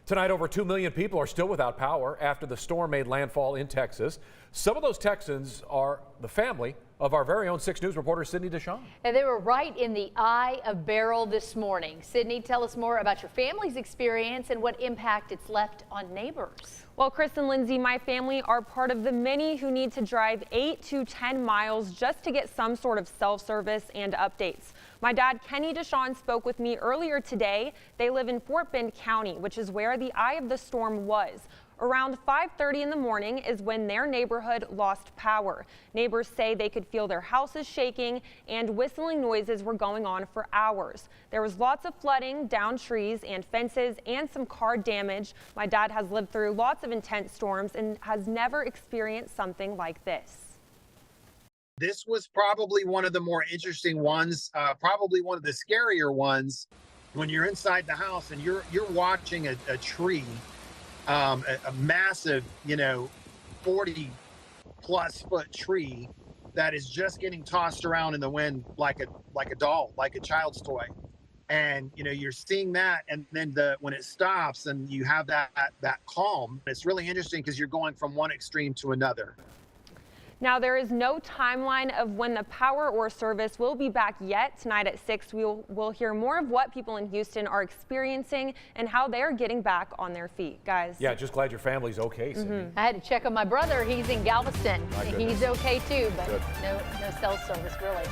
Tonight, over 2 million people are still without power after the storm made landfall in Texas. Some of those Texans are the family of our very own 6 News reporter, Sydney Dishon. And they were right in the eye of Beryl this morning. Sydney, tell us more about your family's experience and what impact it's left on neighbors. Well, Chris and Lindsay, my family are part of the many who need to drive 8 to 10 miles just to get some sort of self-service and updates. My dad, Kenny Dishon, spoke with me earlier today. They live in Fort Bend County, which is where the eye of the storm was. Around 5:30 in the morning is when their neighborhood lost power. Neighbors say they could feel their houses shaking and whistling noises were going on for hours. There was lots of flooding, down trees and fences, and some car damage. My dad has lived through lots of intense storms and has never experienced something like this. This was probably one of the more interesting ones, probably one of the scarier ones when you're inside the house and you're watching a tree. A massive, 40+ foot tree that is just getting tossed around in the wind like a doll, like a child's toy. And you're seeing that, and then when it stops and you have that calm, it's really interesting because you're going from one extreme to another. Now, there is no timeline of when the power or service will be back yet. Tonight at 6, we'll hear more of what people in Houston are experiencing and how they're getting back on their feet, guys. Yeah, just glad your family's okay, Cindy. I had to check on my brother. He's in Galveston. He's okay too, but Good. no cell service really.